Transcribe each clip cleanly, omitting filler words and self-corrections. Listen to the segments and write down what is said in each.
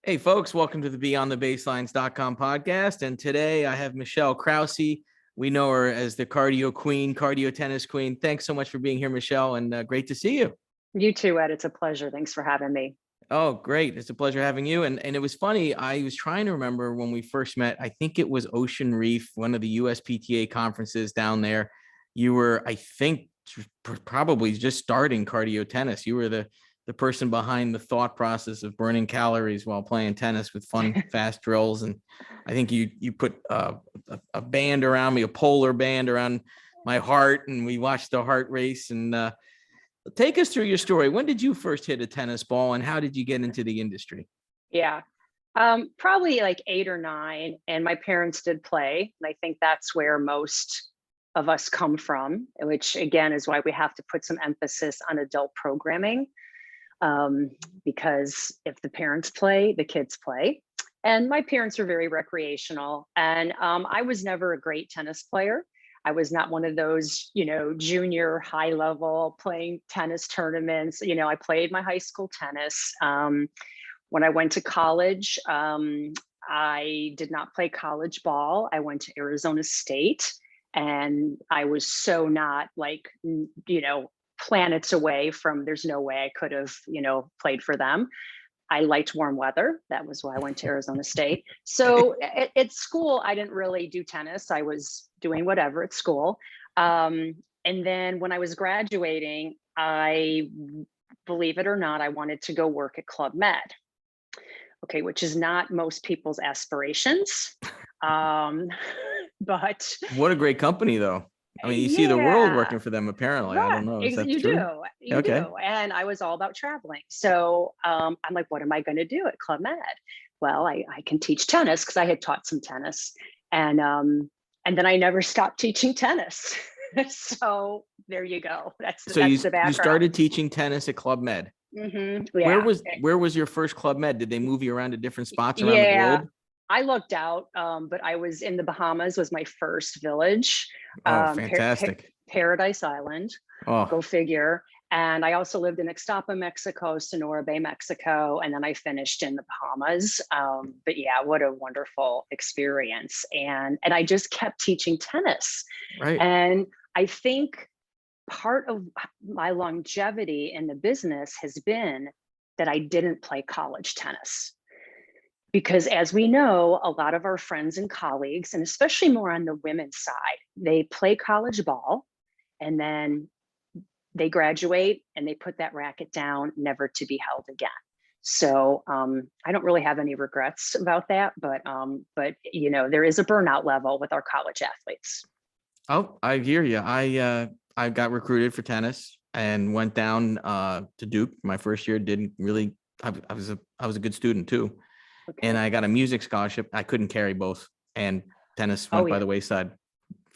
Hey, folks, welcome to the BeyondTheBaselines.com podcast. And today I have Michele Krause. We know her as the cardio queen, cardio tennis queen. Thanks so much for being here, Michele, and great to see you. You too, Ed. It's a pleasure. Thanks for having me. Oh, great. It's a pleasure having you. And it was funny. I was trying to remember when we first met. I think it was Ocean Reef, one of the USPTA conferences down there. You were, I think, probably just starting cardio tennis. You were the person behind the thought process of burning calories while playing tennis with fun, fast drills. And I think you put a band around me, a polar band around my heart, and we watched the heart race. And take us through your story. When did you first hit a tennis ball, and how did you get into the industry? Yeah, probably like 8 or 9, and my parents did play, and I think that's where most of us come from, which again is why we have to put some emphasis on adult programming. Because if the parents play, the kids play. And my parents are very recreational. And I was never a great tennis player. I was not one of those, junior high level playing tennis tournaments. I played my high school tennis. When I went to college, I did not play college ball. I went to Arizona State, and I was so not planets away from, there's no way I could have, played for them. I liked warm weather. That was why I went to Arizona State. So at school, I didn't really do tennis. I was doing whatever at school. And then when I was graduating, believe it or not, I wanted to go work at Club Med. Okay, which is not most people's aspirations. But what a great company, though. I mean, you see the world working for them, apparently. Right. I don't know. Is that true? You do. And I was all about traveling. So I'm like, what am I going to do at Club Med? Well, I can teach tennis because I had taught some tennis. And then I never stopped teaching tennis. So there you go. That's the background. You started teaching tennis at Club Med. Mm-hmm. Yeah. Where was your first Club Med? Did they move you around to different spots around the globe? I looked out, but I was in the Bahamas, was my first village. Oh, fantastic. Paradise Island, Go figure. And I also lived in Ixtapa, Mexico, Sonora Bay, Mexico, and then I finished in the Bahamas. But yeah, what a wonderful experience. And I just kept teaching tennis. Right. And I think part of my longevity in the business has been that I didn't play college tennis. Because as we know, a lot of our friends and colleagues, and especially more on the women's side, they play college ball and then they graduate and they put that racket down, never to be held again. So I don't really have any regrets about that, but there is a burnout level with our college athletes. Oh, I hear you. I got recruited for tennis and went down to Duke. My first year didn't really. I was a good student too. Okay. And I got a music scholarship. I couldn't carry both, and tennis went by the wayside.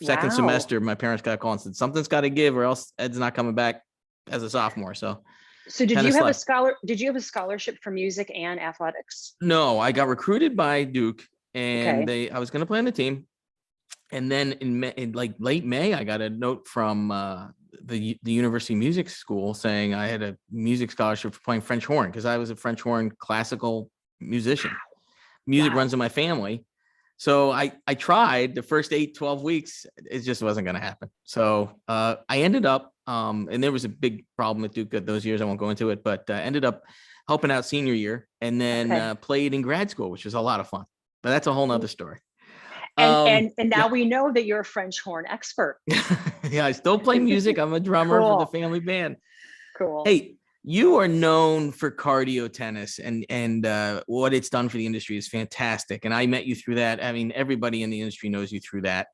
Second semester, my parents got a call and said, something's got to give or else Ed's not coming back as a sophomore. So did you have a scholarship for music and athletics? No, I got recruited by Duke, and I was going to play on the team. And then in late May, I got a note from the University Music School saying I had a music scholarship for playing French horn, because I was a French horn classical musician. Music runs in my family. So I tried the first 12 weeks. It just wasn't going to happen. So I ended up, and there was a big problem with Duke those years. I won't go into it, but ended up helping out senior year, and then played in grad school, which was a lot of fun. But that's a whole nother story. And now we know that you're a French horn expert. Yeah, I still play music. I'm a drummer for the family band. Cool. Hey, you are known for cardio tennis, and what it's done for the industry is fantastic. And I met you through that. I mean, everybody in the industry knows you through that.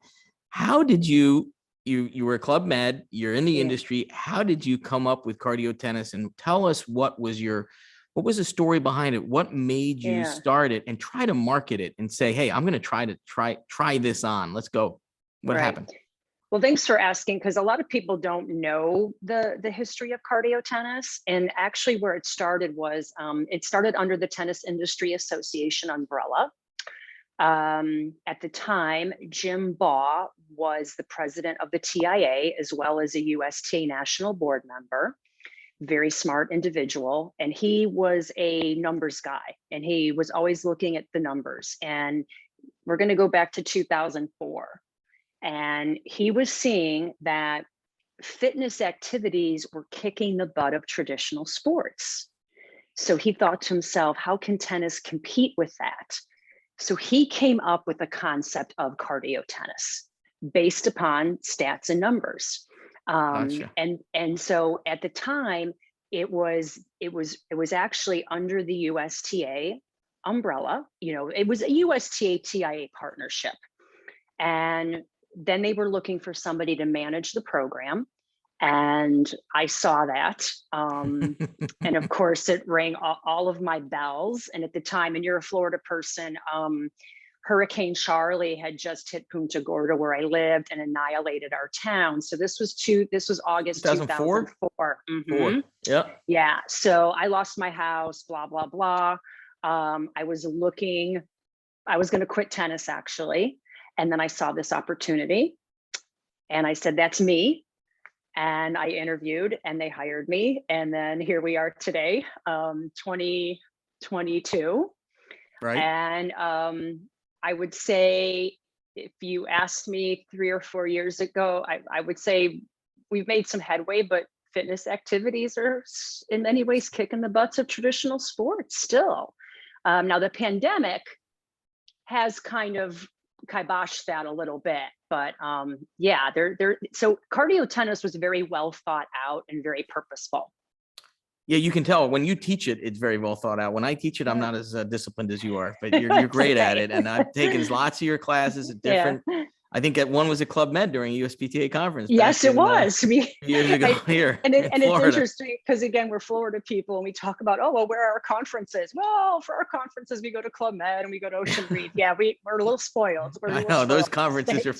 How did you were a Club Med, you're in the industry. How did you come up with cardio tennis? And tell us what was the story behind it? What made you start it and try to market it and say, hey, I'm going to try this on. Let's go. What happened? Well, thanks for asking, because a lot of people don't know the history of cardio tennis. And actually where it started was, it started under the Tennis Industry Association umbrella. At the time, Jim Baugh was the president of the TIA, as well as a USTA national board member. very smart individual. And he was a numbers guy, and he was always looking at the numbers. And we're going to go back to 2004. And he was seeing that fitness activities were kicking the butt of traditional sports. So he thought to himself, how can tennis compete with that? So he came up with the concept of cardio tennis based upon stats and numbers. Gotcha. And so at the time, it was actually under the USTA umbrella. It was a USTA TIA partnership. And then they were looking for somebody to manage the program. And I saw that. And of course, it rang all of my bells. And at the time, and you're a Florida person, Hurricane Charlie had just hit Punta Gorda, where I lived, and annihilated our town. So this was August 2004. Mm-hmm. Yeah. Yeah. So I lost my house, blah, blah, blah. I was going to quit tennis, actually. And then I saw this opportunity, and I said, that's me. And I interviewed, and they hired me. And then here we are today, 2022. Right. And I would say, if you asked me 3 or 4 years ago, I would say we've made some headway, but fitness activities are in many ways kicking the butts of traditional sports still. Now the pandemic has kind of kiboshed that a little bit, but yeah, so cardio tennis was very well thought out and very purposeful. Yeah, you can tell when you teach it, it's very well thought out. When I teach it, I'm not as disciplined as you are, but you're great at it. And I've taken lots of your classes at different. Yeah. I think that one was at Club Med during USPTA conference. Yes, it was. Years ago here. And it's interesting because, again, we're Florida people, and we talk about, oh, well, where are our conferences? Well, for our conferences, we go to Club Med and we go to Ocean Reef. Yeah, we're a little spoiled. I know those conferences are.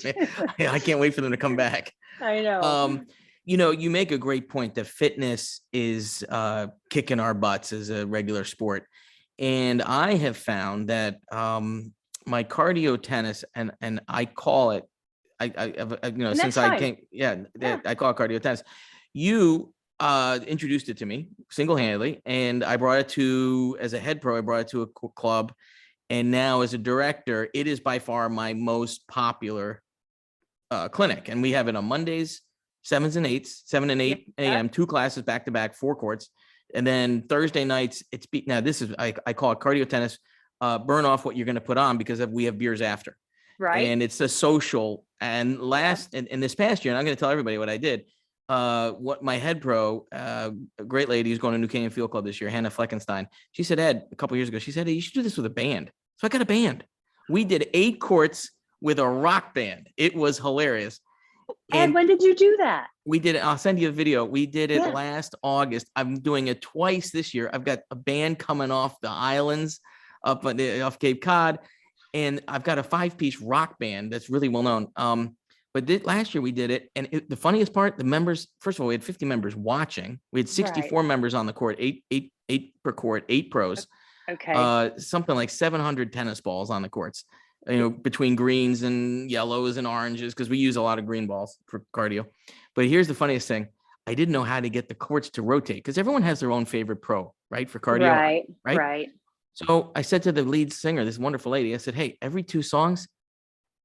I can't wait for them to come back. I know. You make a great point that fitness is kicking our butts as a regular sport. And I have found that my cardio tennis, and I call it, since I came, I call it cardio tennis. You introduced it to me single-handedly, and I brought it as a head pro, I brought it to a club. And now as a director, it is by far my most popular clinic. And we have it on Mondays, 7 and 8 a.m., 2 classes back to back, 4 courts. And then Thursday nights, now this is, I call it cardio tennis, burn off what you're going to put on, because we have beers after. Right. And it's a social. And in this past year, and I'm going to tell everybody what I did. What my head pro, a great lady who's going to New Canaan Field Club this year, Hannah Fleckenstein, she said, Ed, a couple years ago, she said, hey, you should do this with a band. So I got a band. We did 8 courts with a rock band. It was hilarious. And when did you do that? We did it. I'll send you a video. We did it last August. I'm doing it twice this year. I've got a band coming off the islands off Cape Cod, and I've got a 5-piece rock band that's really well known. But last year we did it, and the funniest part, the members. First of all, we had 50 members watching. We had 64 members on the court, 8 per court, 8 pros. Okay. Something like 700 tennis balls on the courts. Between greens and yellows and oranges, because we use a lot of green balls for cardio. But here's the funniest thing. I didn't know how to get the courts to rotate, because everyone has their own favorite pro, right? For cardio. Right. So I said to the lead singer, this wonderful lady, I said, hey, every 2 songs,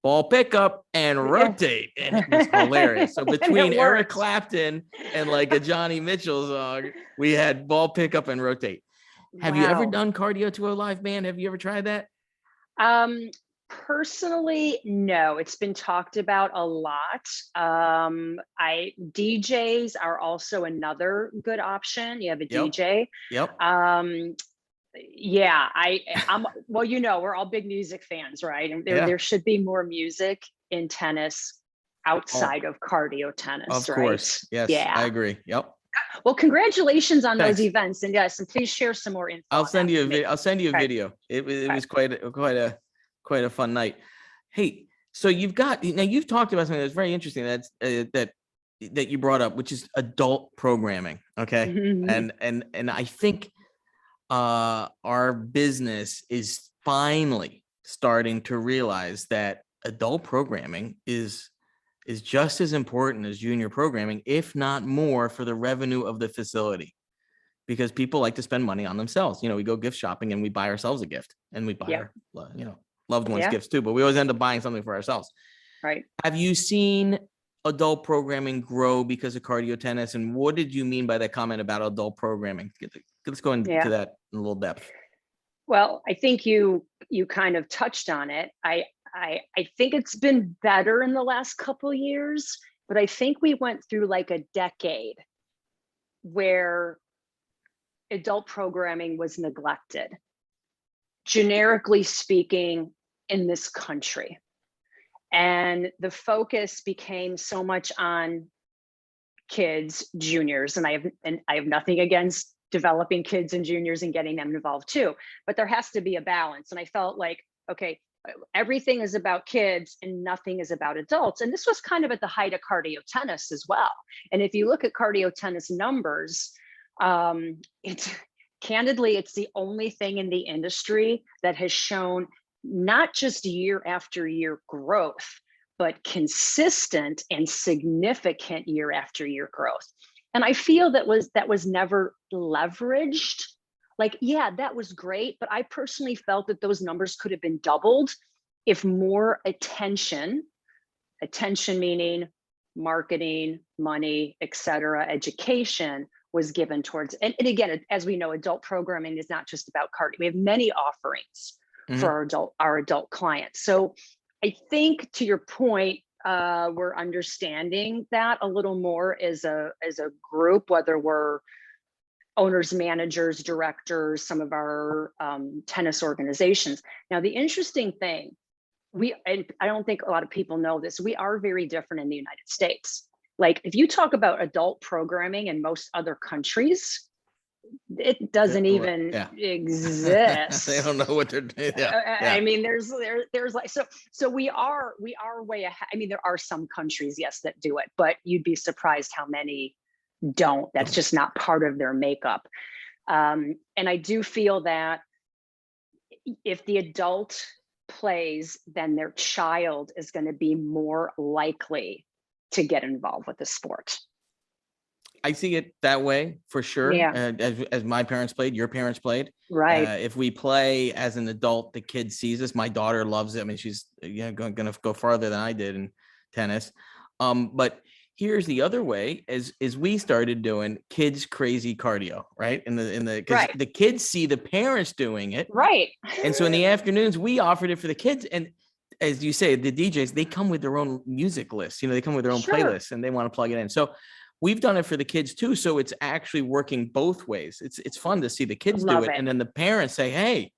ball pickup and rotate. And it was hilarious. So between Eric Clapton and like a Johnny Mitchell song, we had ball pickup and rotate. Have you ever done cardio to a live band? Have you ever tried that? Personally, no. It's been talked about a lot. DJs are also another good option. You have a DJ. Yep. Yeah, I'm well, we're all big music fans, right? And there should be more music in tennis outside of cardio tennis. Of course. Yes. Yeah. I agree. Yep. Well, congratulations on those events, and yes, and please share some more info. I'll send you a video. It was quite a fun night. Hey, so you've talked about something that's very interesting. That's that you brought up, which is adult programming. Okay. Mm-hmm. And I think our business is finally starting to realize that adult programming is just as important as junior programming, if not more, for the revenue of the facility. because people like to spend money on themselves. We go gift shopping and we buy ourselves a gift, and we buy our, loved ones gifts too, but we always end up buying something for ourselves. Right. Have you seen adult programming grow because of cardio tennis? And what did you mean by that comment about adult programming? Let's go into that in a little depth. Well, I think you kind of touched on it. I think it's been better in the last couple of years, but I think we went through like a decade where adult programming was neglected, generically speaking, in this country. And the focus became so much on kids, juniors, and I have nothing against developing kids and juniors and getting them involved too, but there has to be a balance. And I felt like, okay, everything is about kids and nothing is about adults. And this was kind of at the height of cardio tennis as well. And if you look at cardio tennis numbers, candidly, it's the only thing in the industry that has shown not just year after year growth, but consistent and significant year after year growth. And I feel that was never leveraged. Like, yeah, that was great, but I personally felt that those numbers could have been doubled if more attention meaning marketing, money, et cetera, education was given towards, and again, as we know, adult programming is not just about cardio. We have many offerings for our adult clients. So I think, to your point, we're understanding that a little more as a group, whether we're owners, managers, directors, some of our tennis organizations. Now, the interesting thing, and I don't think a lot of people know this, we are very different in the United States. Like, if you talk about adult programming in most other countries, it doesn't even exist. They don't know what they're doing. I mean, there's like, so we are way ahead. I mean, there are some countries, yes, that do it, but you'd be surprised how many don't. That's just not part of their makeup. And I do feel that if the adult plays, then their child is going to be more likely to get involved with the sport. I see it that way for sure. Yeah. As my parents played, your parents played. Right. If we play as an adult, the kid sees us. My daughter loves it. I mean, she's going to go farther than I did in tennis. But here's the other way: is we started doing kids crazy cardio, right? Because the kids see the parents doing it, right? And so in the afternoons, we offered it for the kids. And as you say, the DJs, they come with their own music list. They come with their own playlists, and they want to plug it in. So we've done it for the kids too. So it's actually working both ways. It's fun to see the kids do it. And then the parents say, hey,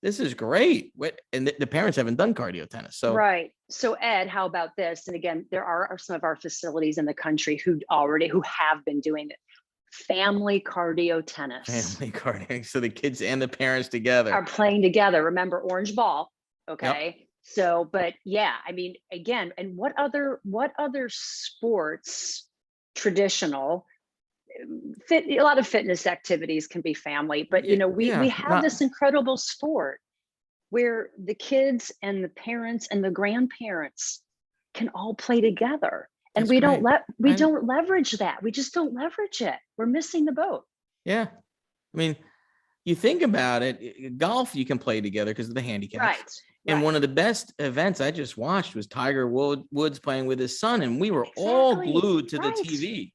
this is great. And the parents haven't done cardio tennis. So right. So Ed, how about this? And again, there are some of our facilities in the country who have been doing it. Family cardio tennis. Family cardio. So the kids and the parents together are playing together. Remember, orange ball. Okay. Yep. So, but yeah, I mean, again, and what other sports, traditional, a lot of fitness activities can be family, but we have this incredible sport where the kids and the parents and the grandparents can all play together. And we don't leverage that. We just don't leverage it. We're missing the boat. Yeah. I mean, you think about it, golf, you can play together because of the handicap. Right. And one of the best events I just watched was Tiger Woods playing with his son, and we were all glued to the TV.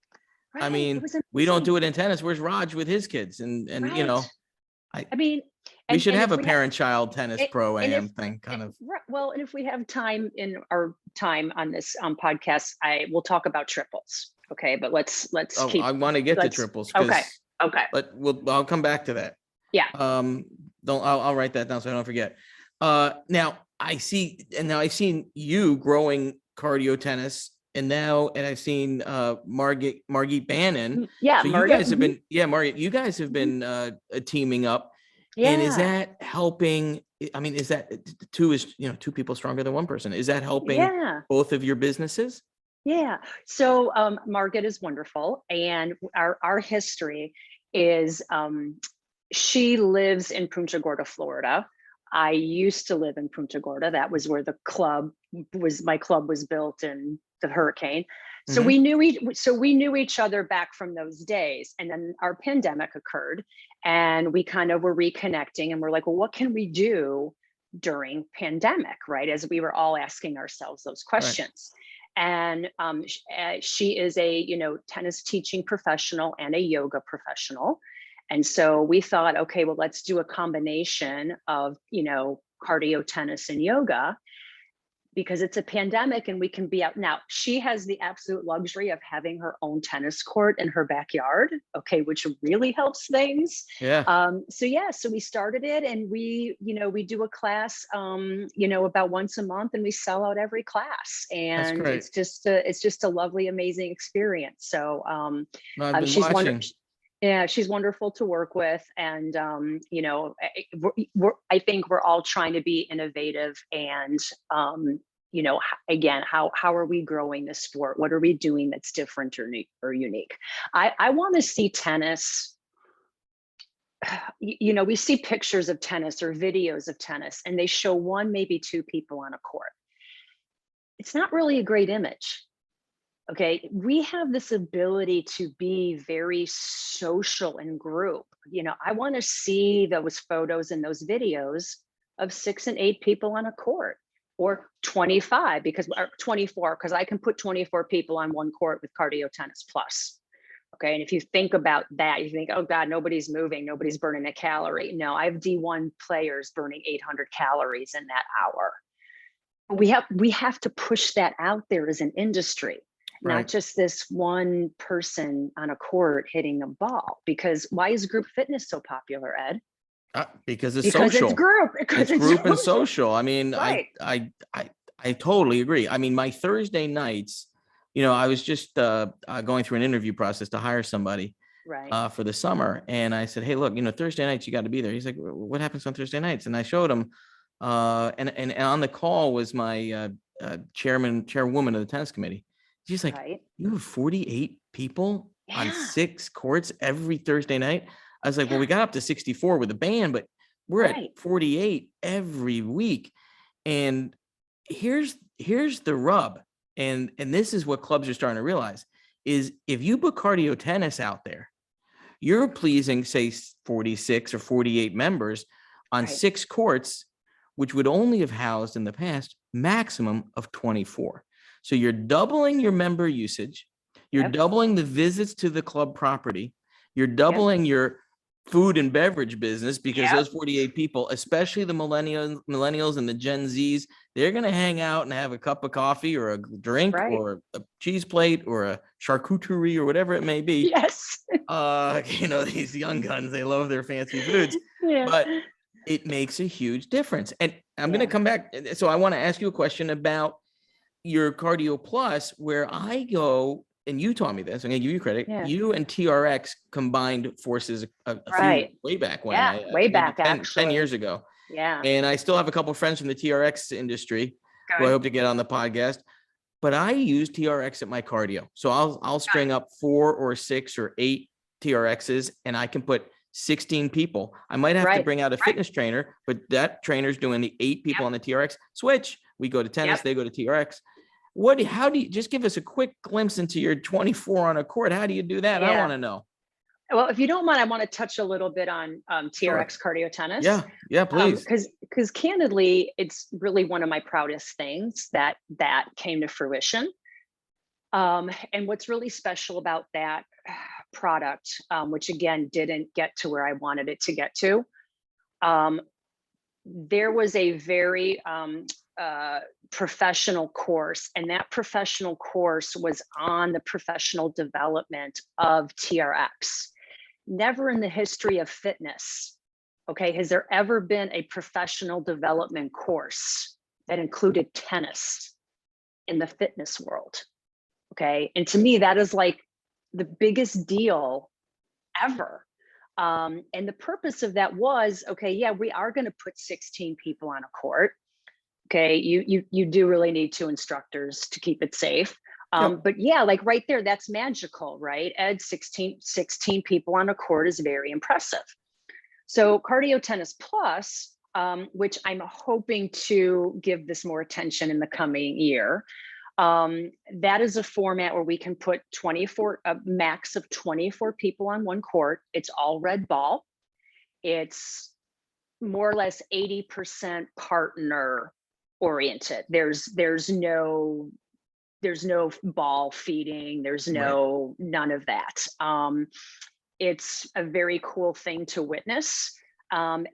Right. I mean, we don't do it in tennis. Where's Raj with his kids? And I mean, we should have a parent-child tennis pro-am thing, kind of. Well, and if we have time in our time on this podcast, I will talk about triples. Okay, but let's keep. I want to get to triples. Okay. But I'll come back to that. Yeah. I'll write that down so I don't forget. Now I've seen you growing cardio tennis, and I've seen Margit Bannon. Yeah. So you guys have been, Margit, you guys have been teaming up. Yeah. And is that helping? I mean, is that two people stronger than one person? Is that helping both of your businesses? Yeah. So Margit is wonderful, and our history is she lives in Punta Gorda, Florida. I used to live in Punta Gorda. That was where my club was built in the hurricane. So we knew each other back from those days. And then our pandemic occurred and we kind of were reconnecting and we're like, well, what can we do during pandemic, right? As we were all asking ourselves those questions. Right. And she is a, tennis teaching professional and a yoga professional. And so we thought, okay, well, let's do a combination of, cardio, tennis, and yoga, because it's a pandemic and we can be out. Now, she has the absolute luxury of having her own tennis court in her backyard, okay, which really helps things. Yeah. So we started it and we do a class, about once a month, and we sell out every class. And it's just a lovely, amazing experience. So I've been watching. Yeah, she's wonderful to work with. And, I think we're all trying to be innovative and, again, how are we growing the sport? What are we doing that's different or unique? I want to see tennis. We see pictures of tennis or videos of tennis and they show one, maybe two people on a court. It's not really a great image. Okay, we have this ability to be very social in group. I want to see those photos and those videos of 6 and 8 people on a court, or 25 or 24, because I can put 24 people on one court with Cardio Tennis Plus. Okay, and if you think about that, you think, oh God, nobody's moving, nobody's burning a calorie. No, I have D1 players burning 800 calories in that hour. We have to push that out there as an industry. Not right. Just this one person on a court hitting a ball. Because why is group fitness so popular, Ed? Because it's social. It's group. It's group and social. I mean, right. I totally agree. I mean, my Thursday nights, I was just going through an interview process to hire somebody right. For the summer. And I said, hey, look, Thursday nights, you got to be there. He's like, what happens on Thursday nights? And I showed him. And on the call was my chairwoman of the tennis committee. She's like, right. You have 48 people on 6 courts every Thursday night. I was like, well, we got up to 64 with the band, but we're right. at 48 every week. And here's the rub. And this is what clubs are starting to realize is if you put cardio tennis out there, you're pleasing, say, 46 or 48 members on right. 6 courts, which would only have housed in the past maximum of 24. So you're doubling your member usage. You're yep. doubling the visits to the club property. You're doubling yep. your food and beverage business because yep. those 48 people, especially the millennials and the Gen Zs, they're going to hang out and have a cup of coffee or a drink right. or a cheese plate or a charcuterie or whatever it may be. Yes. These young guns, they love their fancy foods, yeah. but it makes a huge difference. And I'm going to come back. So I want to ask you a question about your Cardio Plus, where I go, and you taught me this, I'm going to give you credit. Yeah. You and TRX combined forces right. way back when. Yeah, way back, 10 years ago. Yeah. And I still have a couple of friends from the TRX industry who I hope to get on the podcast. But I use TRX at my cardio. So I'll string up 4 or 6 or 8 TRXs, and I can put 16 people. I might have to bring out a fitness trainer, but that trainer's doing the 8 people on the TRX. Switch. We go to tennis, they go to TRX. How do you just give us a quick glimpse into your 24 on a court? How do you do that? Yeah. I want to know. Well, if you don't mind, I want to touch a little bit on TRX sure. Cardio Tennis. Yeah, please. Because candidly, it's really one of my proudest things that came to fruition. And what's really special about that product, which again didn't get to where I wanted it to get to, there was a very professional course, and that professional course was on the professional development of TRX. Never in the history of fitness, okay, has there ever been a professional development course that included tennis in the fitness world. Okay, and to me, that is like the biggest deal ever. And the purpose of that was, okay, yeah, we are going to put 16 people on a court. Okay, you do really need 2 instructors to keep it safe. But yeah, like right there, that's magical, right? Ed, 16 people on a court is very impressive. So Cardio Tennis Plus, which I'm hoping to give this more attention in the coming year, That is a format where we can put 24, a max of 24 people on one court. It's all red ball. It's more or less 80% partner oriented. There's no ball feeding. There's none of that. It's a very cool thing to witness. And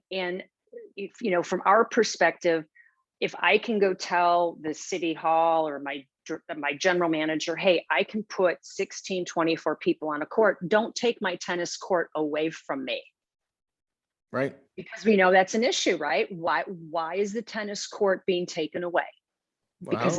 if, from our perspective, if I can go tell the city hall or my general manager, hey, I can put 16, 24 people on a court, don't take my tennis court away from me. Right. Because we know that's an issue, right? Why is the tennis court being taken away? Because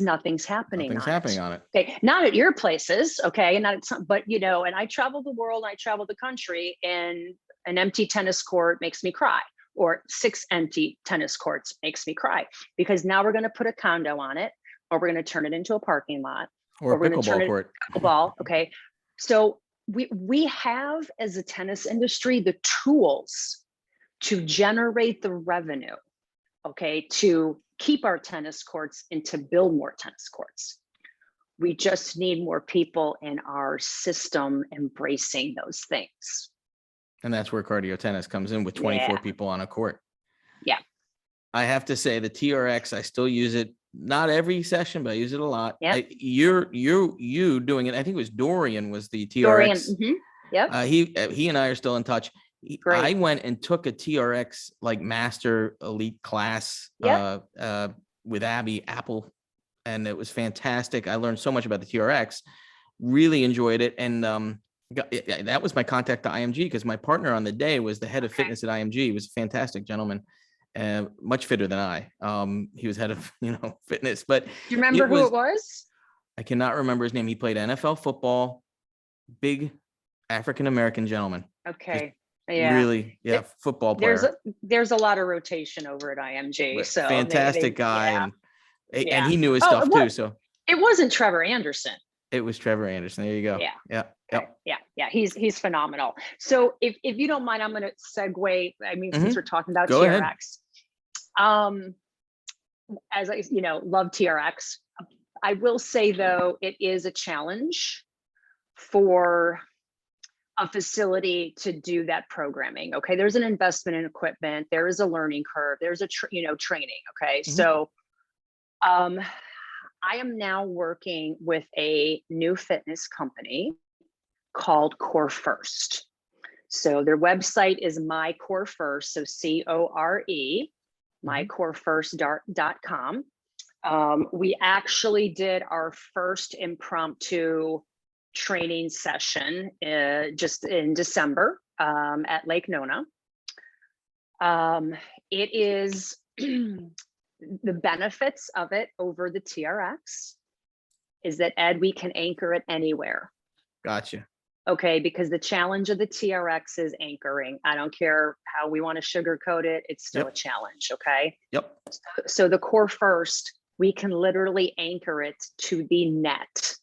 nothing's happening on it. Okay, not at your places, okay, and not at some, but and I travel the world, I travel the country, and an empty tennis court makes me cry, or 6 empty tennis courts makes me cry, because now we're going to put a condo on it, or we're going to turn it into a parking lot, or a pickleball court. Pickleball, okay. So we have, as a tennis industry, the tools to generate the revenue, okay, to keep our tennis courts and to build more tennis courts. We just need more people in our system embracing those things. And that's where cardio tennis comes in, with 24 people on a court. Yeah. I have to say, the TRX, I still use it, not every session, but I use it a lot. Yeah. You doing it. I think it was Dorian was the TRX. Dorian. Mm-hmm. Yep. He and I are still in touch. I went and took a TRX like master elite class with Abby Apple, and it was fantastic. I learned so much about the TRX, really enjoyed it. And that was my contact to IMG, because my partner on the day was the head of fitness at IMG. He was a fantastic gentleman, much fitter than I. He was head of fitness. But do you remember who it was? I cannot remember his name. He played NFL football, big African-American gentleman. Okay. Really, football player. There's a lot of rotation over at IMG. So fantastic guy, and he knew his stuff too. So it wasn't Trevor Anderson. It was Trevor Anderson. There you go. Yeah. He's phenomenal. So if you don't mind, I'm going to segue. I mean, since we're talking about Go TRX, as I love TRX. I will say though, it is a challenge for a facility to do that programming. Okay, there's an investment in equipment, there is a learning curve, there's a training. Okay, so I am now working with a new fitness company called Core First. So their website is My Core First, so CORE, mycorefirst.com. We actually did our first impromptu training session just in December at Lake Nona. It is the benefits of it over the TRX is that, Ed, we can anchor it anywhere. Gotcha. Okay, because the challenge of the TRX is anchoring. I don't care how we want to sugarcoat it, it's still a challenge. Okay. Yep. So the Core First, we can literally anchor it to the net.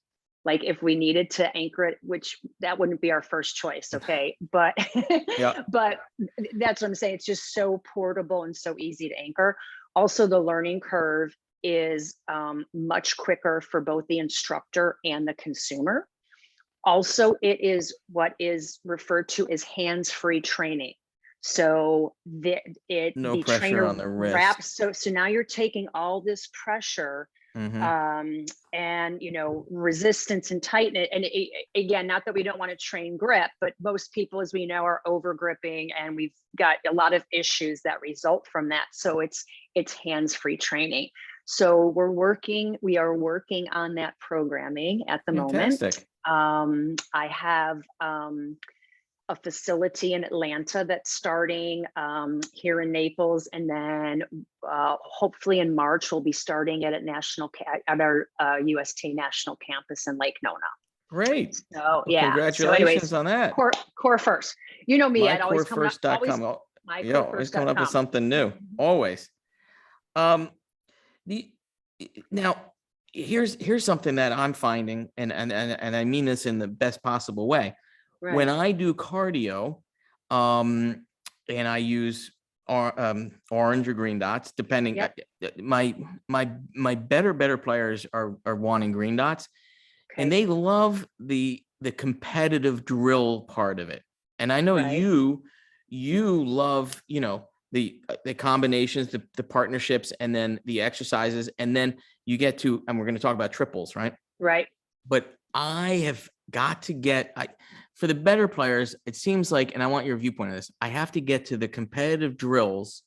Like if we needed to anchor it, which that wouldn't be our first choice, okay? But but that's what I'm saying. It's just so portable and so easy to anchor. Also, the learning curve is much quicker for both the instructor and the consumer. Also, it is what is referred to as hands-free training. So the pressure on the wrist. Wraps, so now you're taking all this pressure and resistance and tightness, and again, not that we don't want to train grip, but most people, as we know, are over gripping, and we've got a lot of issues that result from that. So it's hands-free training. So we are working on that programming at the moment. I have a facility in Atlanta that's starting here in Naples, and then hopefully in March we'll be starting at our UST national campus in Lake Nona. Great. So well, congratulations on that. Core First. You know me, Ed, always coming up with something new. Always. Now here's something that I'm finding, and I mean this in the best possible way. Right. When I do cardio, and I use orange or green dots, depending. Yep. My better players are wanting green dots, and Okay. they love the competitive drill part of it. And I know Right. you love, the combinations, the partnerships, and then the exercises, and then you get to, and we're going to talk about triples, right? Right. But I have got to for the better players, it seems like, and I want your viewpoint on this, I have to get to the competitive drills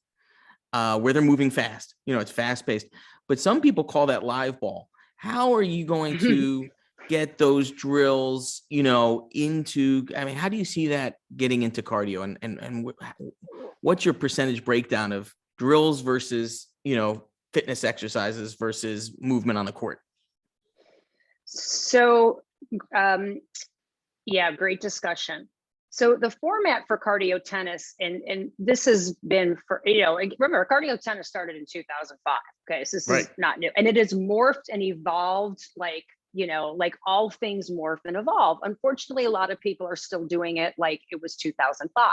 where they're moving fast. It's fast paced, but some people call that live ball. How are you going to get those drills, into, how do you see that getting into cardio, and what's your percentage breakdown of drills versus, fitness exercises versus movement on the court? So, yeah, great discussion. So the format for cardio tennis, and this has been for, remember, cardio tennis started in 2005. Okay, so this is not new, and it has morphed and evolved like all things morph and evolve. Unfortunately, a lot of people are still doing it like it was 2005.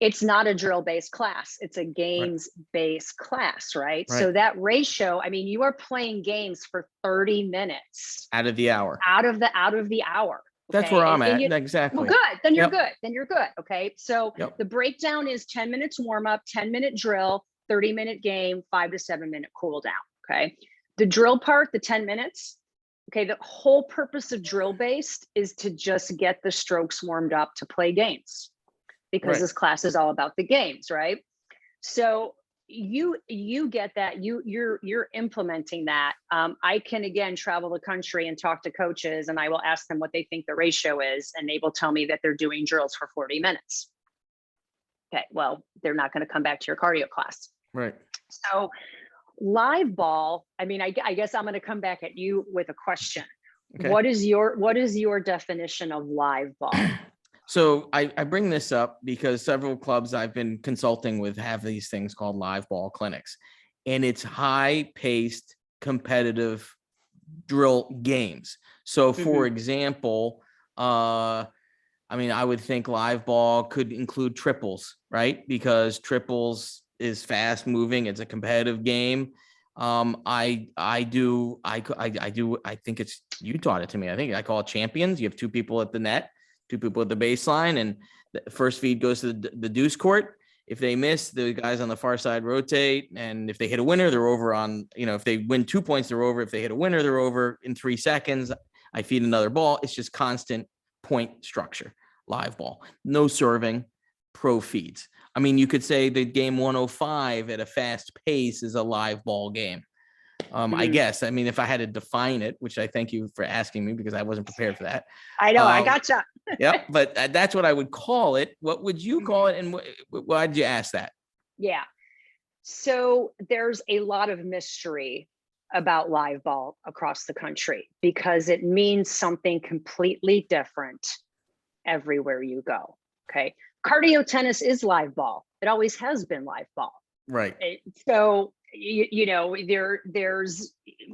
It's not a drill-based class. It's a games-based class, right? So that ratio, you are playing games for 30 minutes out of the hour. Out of the hour. Okay? That's where I'm at. Exactly. Well, good. Then you're good. Then you're good. Okay. So the breakdown is 10 minutes warm up, 10-minute drill, 30-minute game, 5 to 7 minute cool down. Okay. The drill part, the 10 minutes. Okay. The whole purpose of drill based is to just get the strokes warmed up to play games, because this class is all about the games, right? So you get that, you're implementing that. I can again travel the country and talk to coaches, and I will ask them what they think the ratio is, and they will tell me that they're doing drills for 40 minutes. Okay, well, they're not going to come back to your cardio class. Right. So live ball, I guess I'm going to come back at you with a question. Okay. What is your definition of live ball? So I bring this up because several clubs I've been consulting with have these things called live ball clinics, and it's high-paced competitive drill games. So for example, I would think live ball could include triples, right? Because triples is fast moving. It's a competitive game. I think it's, you taught it to me. I think I call it champions. You have two people at the net, two people at the baseline, and the first feed goes to the deuce court. If they miss, the guys on the far side rotate. And if they hit a winner, they're over on, if they win 2 points, they're over. If they hit a winner, they're over in 3 seconds. I feed another ball. It's just constant point structure, live ball, no serving, pro feeds. You could say the game 105 at a fast pace is a live ball game. I guess, if I had to define it, which I thank you for asking me because I wasn't prepared for that. I know, I gotcha. Yeah, but that's what I would call it. What would you call it? And why did you ask that? Yeah. So there's a lot of mystery about live ball across the country because it means something completely different everywhere you go. Okay. Cardio tennis is live ball. It always has been live ball. Right. So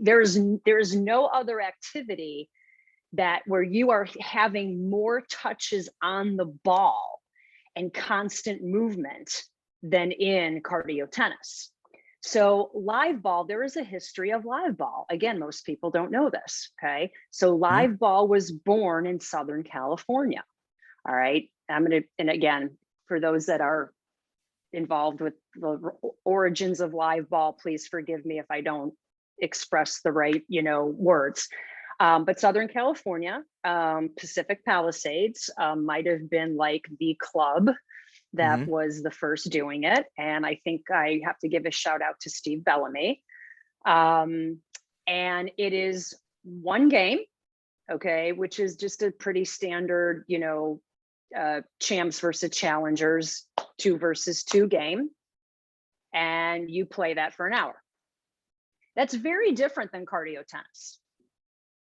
there's no other activity that where you are having more touches on the ball and constant movement than in cardio tennis. So live ball, there is a history of live ball. Again, most people don't know this. Okay. So live ball was born in Southern California. All right. And again, for those that are involved with the origins of live ball, please forgive me if I don't express the right, words. But Southern California, Pacific Palisades might have been like the club that was the first doing it. And I think I have to give a shout out to Steve Bellamy. And it is one game, okay, which is just a pretty standard, champs versus challengers, 2 versus 2 game. And you play that for an hour. That's very different than cardio tennis.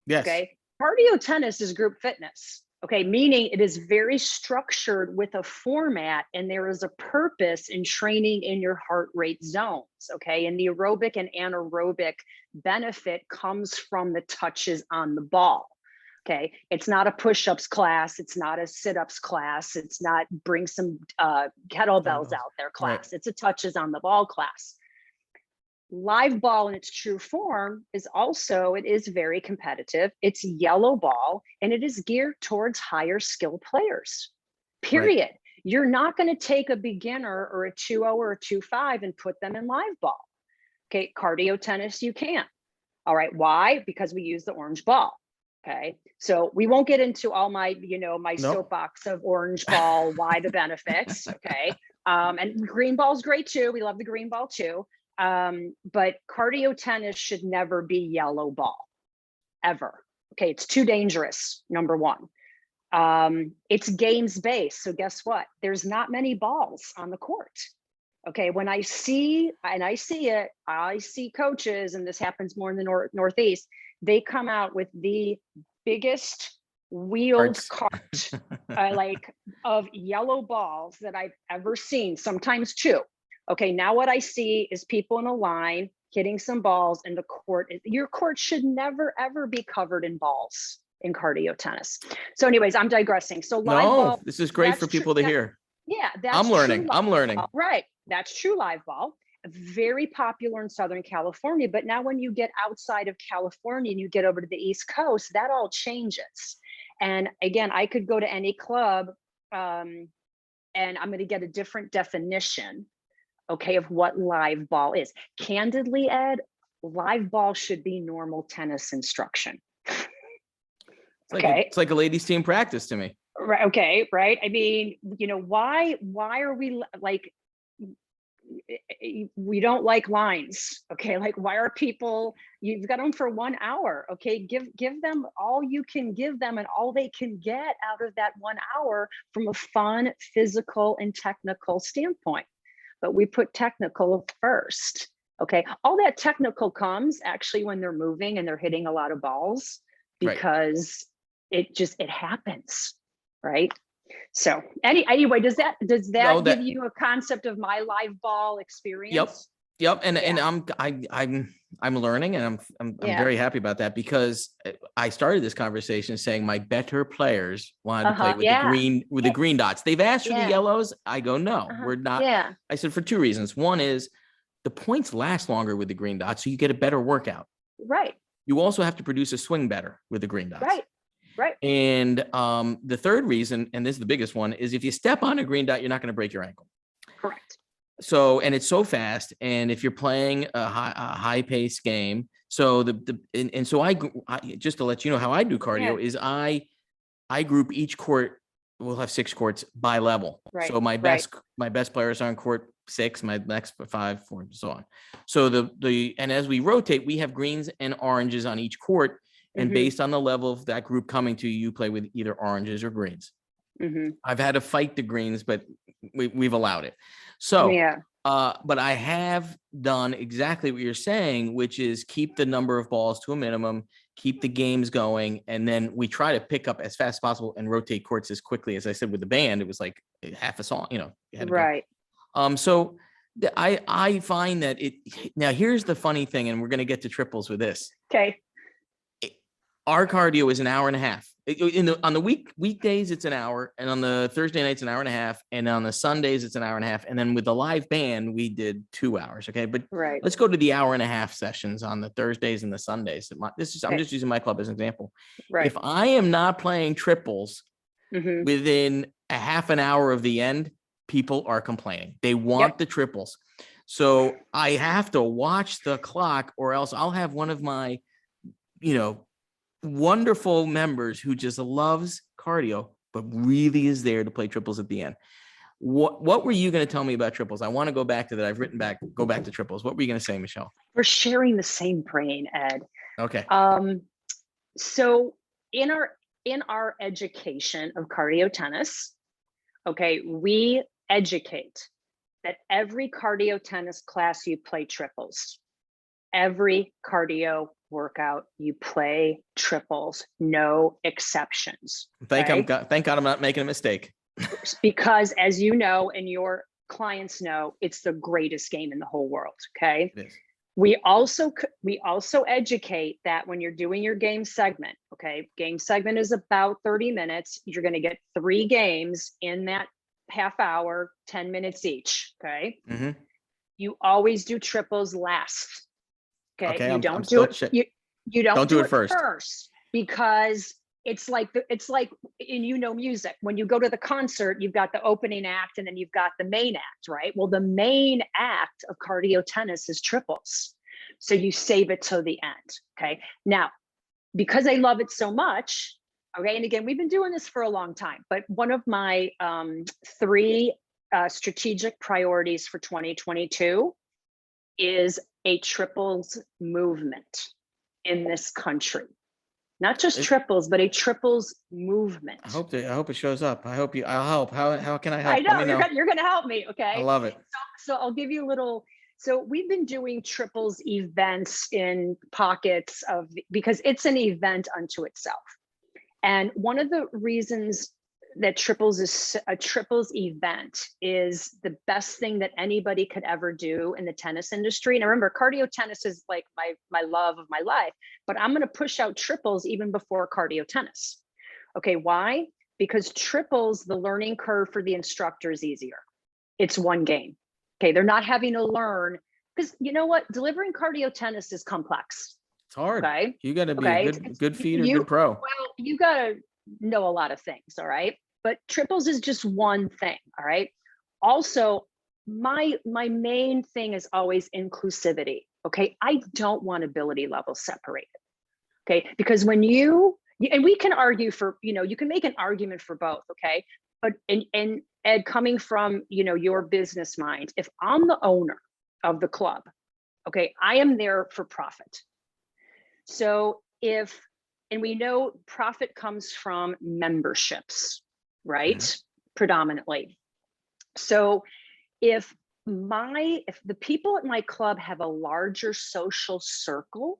Yes. Okay. Cardio tennis is group fitness. Okay. Meaning it is very structured with a format, and there is a purpose in training in your heart rate zones. Okay. And the aerobic and anaerobic benefit comes from the touches on the ball. Okay. It's not a push-ups class. It's not a sit-ups class. It's not bring some kettlebells out there class. Right. It's a touches on the ball class. Live ball in its true form is also, it is very competitive. It's yellow ball and it is geared towards higher skill players, period. Right. You're not going to take a beginner or a 2.0 or a 2.5 and put them in live ball. Okay. Cardio tennis, you can. All right. Why? Because we use the orange ball. Okay. So we won't get into all my, my soapbox of orange ball, why the benefits. Okay. And green ball is great too. We love the green ball too. But cardio tennis should never be yellow ball, ever. Okay. It's too dangerous. Number one. It's games based. So guess what? There's not many balls on the court. Okay. When I see coaches, and this happens more in the Northeast, they come out with the biggest wheeled cart of yellow balls that I've ever seen, sometimes two. Okay, now what I see is people in a line hitting some balls in the court. Your court should never, ever be covered in balls in cardio tennis. So anyways, I'm digressing. So live ball, this is great for people to hear. Yeah, that's I'm learning. Ball. Right, that's true live ball. Very popular in Southern California, but now when you get outside of California and you get over to the East Coast, that all changes. And again, I could go to any club and I'm going to get a different definition, okay, of what live ball is. Candidly, Ed, live ball should be normal tennis instruction. It's like a ladies' team practice to me. Right. Okay. Right. I mean, why are we like, we don't like lines. Okay. Like, why are people, you've got them for 1 hour. Okay. Give them all you can give them and all they can get out of that 1 hour from a fun, physical and technical standpoint. But we put technical first. Okay. All that technical comes actually when they're moving and they're hitting a lot of balls, because it happens. Right. So anyway, does that give you a concept of my live ball experience? Yep. And I'm learning, and I'm very happy about that, because I started this conversation saying my better players wanted to play with the green dots. They've asked for the yellows. I go, no, we're not. Yeah. I said for two reasons. One is the points last longer with the green dots, so you get a better workout. Right. You also have to produce a swing better with the green dots. Right. And the third reason, and this is the biggest one, is if you step on a green dot, you're not going to break your ankle. Correct. So, and it's so fast. And if you're playing a high paced game, so so I just to let you know how I do cardio is I group each court. We'll have 6 courts by level. Right. So my best players are on court 6, my next 5, 4, and so on. So and as we rotate, we have greens and oranges on each court. And based on the level of that group coming to you, you play with either oranges or greens. I've had to fight the greens, but we've allowed it. So, but I have done exactly what you're saying, which is keep the number of balls to a minimum, keep the games going. And then we try to pick up as fast as possible and rotate courts as quickly. As I said, with the band, it was like half a song, you had to go. So I find that now here's the funny thing, and we're going to get to triples with this. Okay. Our cardio is an hour and a half. On the weekdays, it's an hour, and on the Thursday nights, an hour and a half, and on the Sundays, it's an hour and a half. And then with the live band, we did 2 hours. Okay, but let's go to the hour and a half sessions on the Thursdays and the Sundays. I'm just using my club as an example. Right. If I am not playing triples within a half an hour of the end, people are complaining. They want the triples, so I have to watch the clock, or else I'll have one of my, wonderful members who just loves cardio, but really is there to play triples at the end. What were you going to tell me about triples? I want to go back to that. I've written go back to triples. What were you going to say, Michelle? We're sharing the same brain, Ed. Okay. So in our education of cardio tennis, okay, we educate that every cardio tennis class you play triples. Every cardio workout you play triples, no exceptions. Thank God I'm not making a mistake. Because as you know, and your clients know, it's the greatest game in the whole world. Okay. It is. We also educate that when you're doing your game segment, okay, game segment is about 30 minutes. You're going to get 3 games in that half hour, 10 minutes each. Okay. Mm-hmm. You always do triples last. Okay. Okay. You I'm don't still do it. You don't do it first because it's like in music, when you go to the concert, you've got the opening act and then you've got the main act, right? Well, the main act of cardio tennis is triples. So you save it till the end. Okay. Now, because I love it so much, okay, and again, we've been doing this for a long time, but one of my 3 strategic priorities for 2022 is a triples movement in this country. Not just triples, but a triples movement. I hope it shows up. I'll help. How can I help? I know, you're going to help me. Okay. I love it. So I'll give you a little. So we've been doing triples events in pockets because it's an event unto itself. And one of the reasons that triples is a triples event is the best thing that anybody could ever do in the tennis industry. And I remember cardio tennis is like my love of my life, but I'm going to push out triples even before cardio tennis. Okay. Why? Because triples, the learning curve for the instructor is easier. It's 1 game. Okay. They're not having to learn, because you know what? Delivering cardio tennis is complex. It's hard. Okay. You got to be a good feeder, good pro. Well, you got to know a lot of things. All right. But triples is just one thing. All right. Also, my main thing is always inclusivity. Okay. I don't want ability levels separated. Okay. Because when and we can argue for, you can make an argument for both. Okay. But, and Ed, coming from, your business mind, if I'm the owner of the club, okay, I am there for profit. So and we know profit comes from memberships, right? Mm-hmm. Predominantly. So if the people at my club have a larger social circle,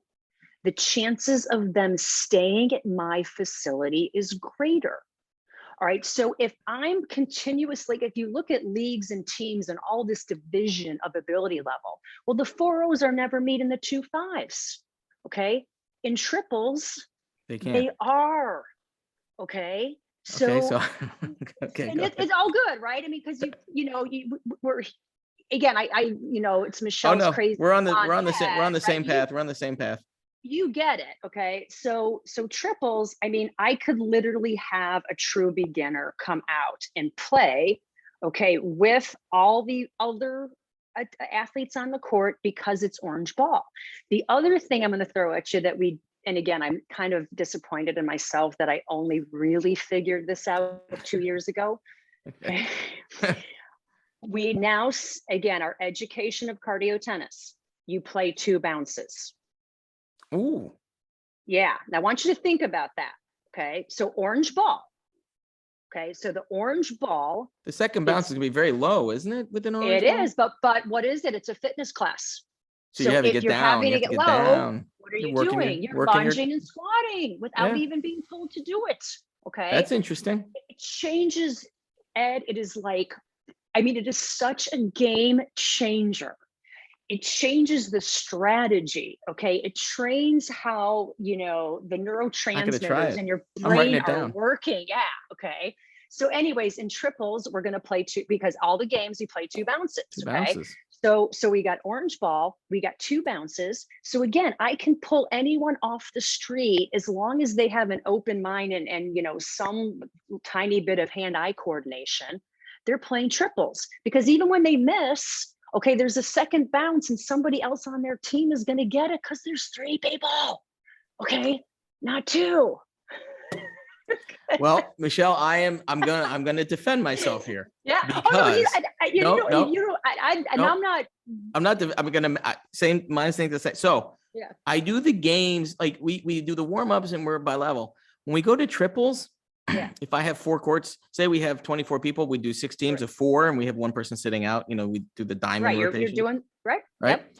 the chances of them staying at my facility is greater. All right. So if I'm continuously, if you look at leagues and teams and all this division of ability level, well, the 4-0s are never meeting the 2-5s. Okay. In triples, they are. Okay. So okay, and it's all good, right? I mean, because we're again, it's Michelle's crazy. We're on the same path. We're on the same path. You get it. Okay. So triples, I mean, I could literally have a true beginner come out and play, okay, with all the other athletes on the court because it's orange ball. The other thing I'm going to throw at you and again, I'm kind of disappointed in myself that I only really figured this out 2 years ago. Okay. We now, again, our education of cardio tennis, you play 2 bounces. Ooh. Yeah. Now I want you to think about that. Okay. So orange ball. Okay. So the orange ball. The second bounce is going to be very low, isn't it? With an orange ball? It is, but what is it? It's a fitness class. So you have to get down. You have to get down. What are you doing? You're lunging and squatting without even being told to do it. Okay. That's interesting. It changes, Ed. It is it is such a game changer. It changes the strategy. Okay. It trains how, the neurotransmitters in your brain are working. Yeah. Okay. So anyways, in triples, we're going to play 2, because all the games we play 2 bounces. Okay. So we got orange ball, we got 2 bounces. So again, I can pull anyone off the street as long as they have an open mind and some tiny bit of hand-eye coordination. They're playing triples, because even when they miss, okay, there's a second bounce and somebody else on their team is going to get it because there's 3 people. Okay, not 2. Well, Michelle, I'm gonna defend myself here. Yeah. Because I'm gonna same thing to say. So yeah, I do the games like we do the warm-ups and we're by level. When we go to triples, if I have 4 courts, say we have 24 people, we do 6 teams of 4 and we have 1 person sitting out, we do the diamond rotation. You're doing right. Yep.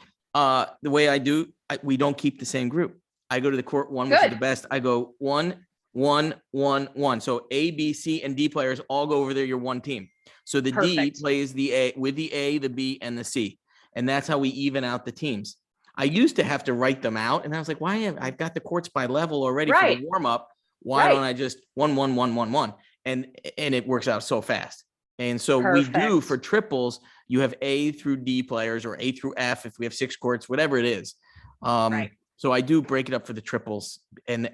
The way I do, we don't keep the same group. I go to the court 1, which is the best. I go 1, 1, 1, 1. So A, B, C, and D players all go over there. You're 1 team. So the D plays the A with the A, the B, and the C. And that's how we even out the teams. I used to have to write them out, and I was like, I've got the courts by level already for Right. the warm up. Why don't I just 1, 1, 1, 1, 1? And it works out so fast. And so we do for triples, you have A through D players or A through F if we have 6 courts, whatever it is. So I do break it up for the triples, and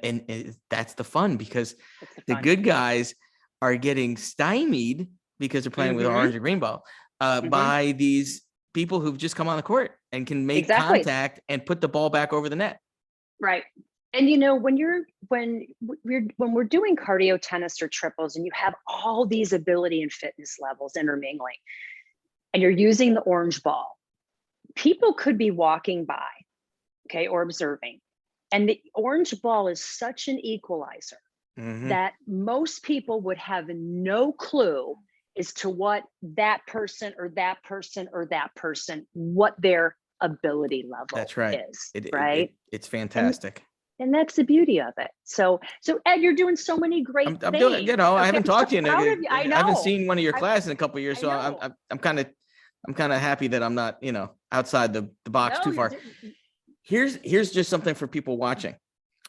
that's the fun, because the good guys are getting stymied because they're playing with orange and green ball by these people who've just come on the court and can make contact and put the ball back over the net. Right. And you know, when we're doing cardio tennis or triples, and you have all these ability and fitness levels intermingling, and you're using the orange ball, people could be walking by, okay, or observing, and the orange ball is such an equalizer that most people would have no clue as to what that person or that person or that person, what their ability level is. Right. It's fantastic. And that's the beauty of it. So Ed, you're doing so many great things. I'm doing, you know, I haven't talked to you. I know. I haven't seen one of your classes in a couple of years, so I'm kind of happy that I'm not, you know, outside the box too far. Here's just something for people watching.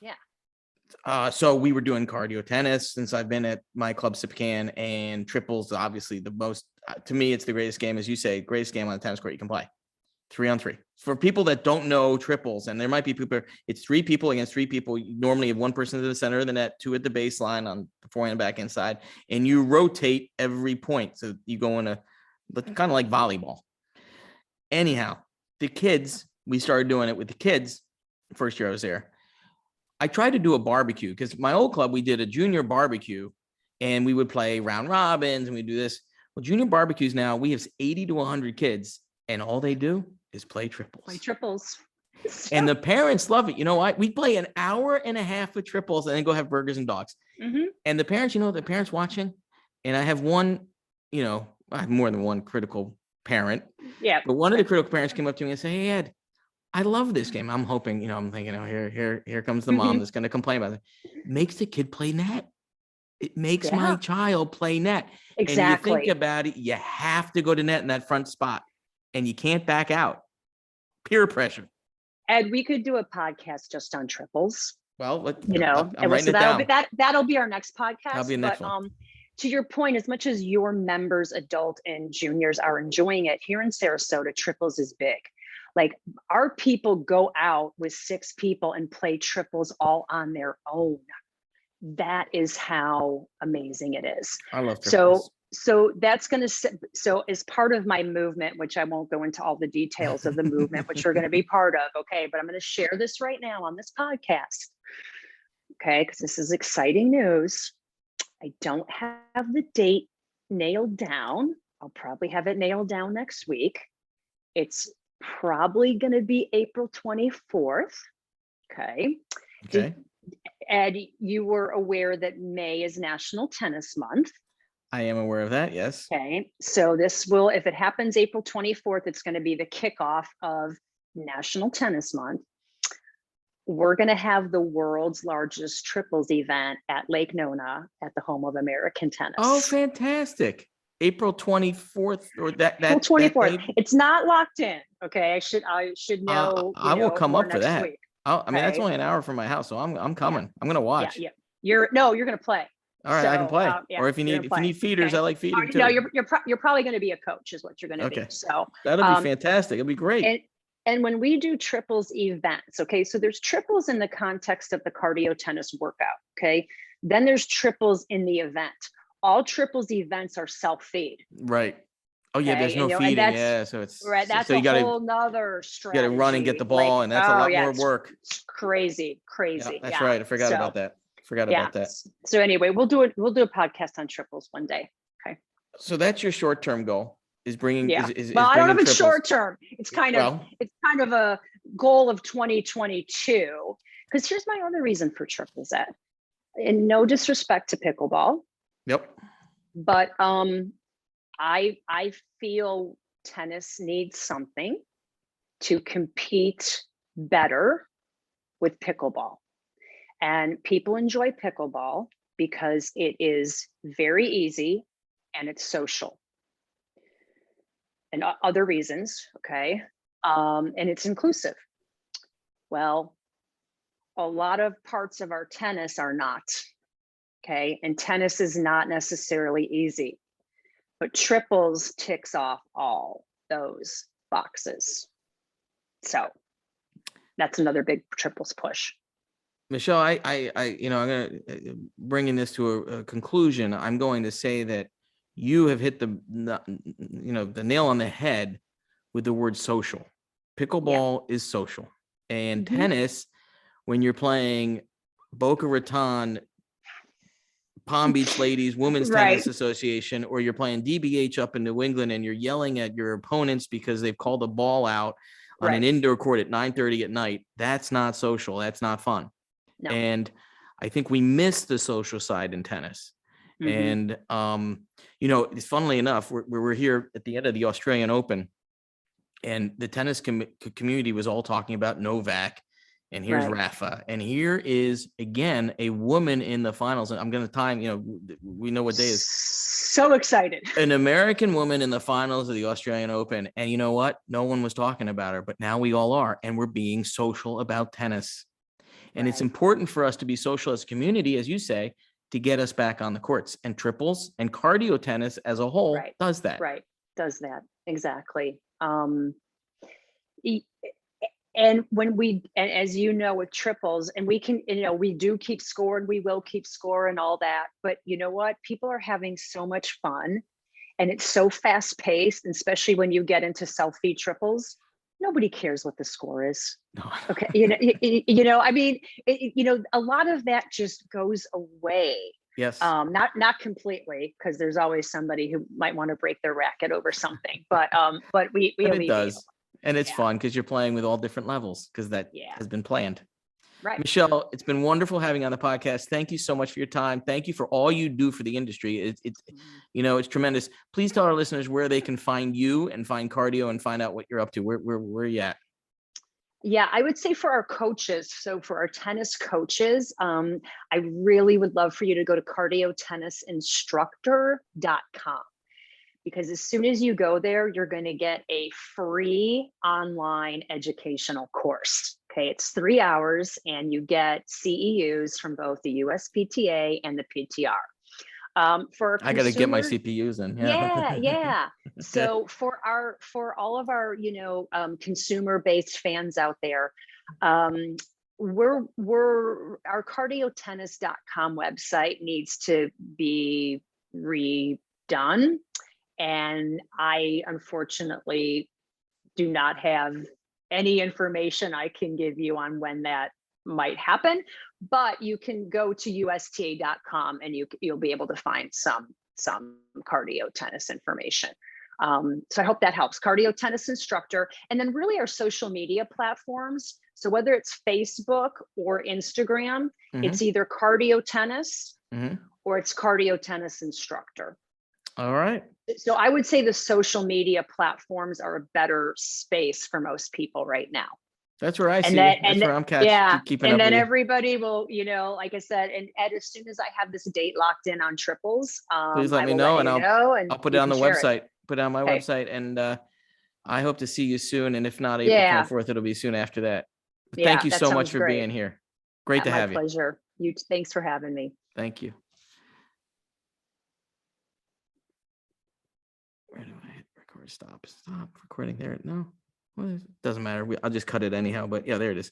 Yeah. So we were doing cardio tennis since I've been at my club Sipcan, and triples, obviously the most, to me, it's the greatest game, as you say, greatest game on the tennis court you can play. 3-on-3. For people that don't know triples, and there might be people, it's 3 people against 3 people. You normally have 1 person to the center of the net, 2 at the baseline on the forehand and backhand side, and you rotate every point. So you go in kind of like volleyball. Anyhow, the kids, we started doing it with the kids. First year I was there. I tried to do a barbecue, because my old club, we did a junior barbecue, and we would play round robins and we do this. Well, junior barbecues now, we have 80 to 100 kids, and all they do is play triples. And the parents love it. You know what? We play an hour and a half of triples and then go have burgers and dogs. And the parents, the parents watching, and I have one, I have more than one critical parent. Yeah. But one of the critical parents came up to me and said, "Hey, Ed, I love this game." I'm hoping, I'm thinking, here comes the mom that's going to complain about it. Makes the kid play net. It makes my child play net. Exactly. And you think about it, you have to go to net in that front spot, and you can't back out. Peer pressure. Ed, we could do a podcast just on triples. Well, I'm writing it down. That'll be our next podcast. That'll be the next one. To your point, as much as your members, adult and juniors, are enjoying it, here in Sarasota, triples is big. Like, our people go out with 6 people and play triples all on their own. That is how amazing it is. I love triples. So that's going to, so as part of my movement, which I won't go into all the details of the movement, which we're going to be part of. Okay. But I'm going to share this right now on this podcast. Okay. Because this is exciting news. I don't have the date nailed down. I'll probably have it nailed down next week. It's probably going to be April 24th. Okay. Ed, you were aware that May is National Tennis Month. I am aware of that, yes. Okay, so this will, if it happens April 24th, it's going to be the kickoff of National Tennis Month. We're going to have the world's largest triples event at Lake Nona at the home of American tennis. Oh, fantastic. April 24th, or April 24th. It's not locked in. Okay, I should know. I will come up for that. Week. I mean, that's only an hour from my house, so I'm coming. Yeah. I'm going to watch. Yeah. You're going to play. All right, I can play. Or if you need feeders, I like feeding too. No, you're probably going to be a coach, is what you're going to be. So that'll be fantastic. It'll be great. And when we do triples events, okay, so there's triples in the context of the cardio tennis workout. Okay, then there's triples in the event. All triples events are self-feed. Right. Oh yeah, there's no feeding. Yeah, so it's right. That's so a whole nother strategy. You got to run and get the ball, and that's a lot more work. It's crazy. Yeah, that's right. I forgot about that. About that. So anyway, we'll do a podcast on triples one day. Okay. So that's your short-term goal, is bringing. Yeah. Well, I don't know if it's short-term. It's kind of a goal of 2022. Because here's my other reason for triples, Ed. And no disrespect to pickleball. Yep. But I feel tennis needs something to compete better with pickleball. And people enjoy pickleball because it is very easy and it's social. And other reasons, okay? And it's inclusive. Well, a lot of parts of our tennis are not. Okay. And tennis is not necessarily easy, but triples ticks off all those boxes. So that's another big triples push. Michelle, I'm going to bringing this to a conclusion. I'm going to say that you have hit the nail on the head with the word social. Pickleball is social, and tennis, when you're playing Boca Raton, Palm Beach Ladies Women's Tennis Association, or you're playing DBH up in New England and you're yelling at your opponents because they've called the ball out on an indoor court at 9:30 at night, that's not social. That's not fun. No. And I think we miss the social side in tennis. And, it's funnily enough, we're here at the end of the Australian Open, and the tennis community was all talking about Novak, and here's Rafa, and here is again a woman in the finals. And I'm going to time, we know what day is. So excited. An American woman in the finals of the Australian Open, and you know what? No one was talking about her, but now we all are, and we're being social about tennis. And it's important for us to be social as a community, as you say, to get us back on the courts. And triples and cardio tennis as a whole does that. Right. Does that. Exactly. And when and as you know, with triples, and we can, we do keep score and we will keep score and all that. But you know what? People are having so much fun, and it's so fast paced, especially when you get into selfie triples. Nobody cares what the score is. No. Okay. I mean, a lot of that just goes away. Yes. Not completely, because there's always somebody who might want to break their racket over something, but we it does. And it's fun because you're playing with all different levels, because that has been planned. Right. Michelle, it's been wonderful having you on the podcast. Thank you so much for your time. Thank you for all you do for the industry. It's tremendous. Please tell our listeners where they can find you and find cardio and find out what you're up to. Where are you at? Yeah, I would say for our coaches. So for our tennis coaches, I really would love for you to go to cardiotennisinstructor.com. Because as soon as you go there, you're going to get a free online educational course. Okay, it's 3 hours, and you get CEUs from both the USPTA and the PTR. I got to get my CPUs in. Yeah. So for all of our consumer-based fans out there, our cardiotennis.com website needs to be redone. And I unfortunately do not have any information I can give you on when that might happen, but you can go to USTA.com and you'll be able to find some cardio tennis information. So I hope that helps. Cardio tennis instructor, and then really our social media platforms. So whether it's Facebook or Instagram, it's either cardio tennis or it's cardio tennis instructor. All right. So I would say the social media platforms are a better space for most people right now. That's where I see it. That's where I'm catching. Yeah. And then everybody will, like I said, and Ed, as soon as I have this date locked in on triples, please let me know, and I'll put it on the website, put it on my website. And I hope to see you soon. And if not April 24th, it'll be soon after that. But thank you so much for being here. Great to have you. My pleasure. Thanks for having me. Thank you. Where do I hit record? Stop recording there. No, well, it doesn't matter. I'll just cut it anyhow, but yeah, there it is.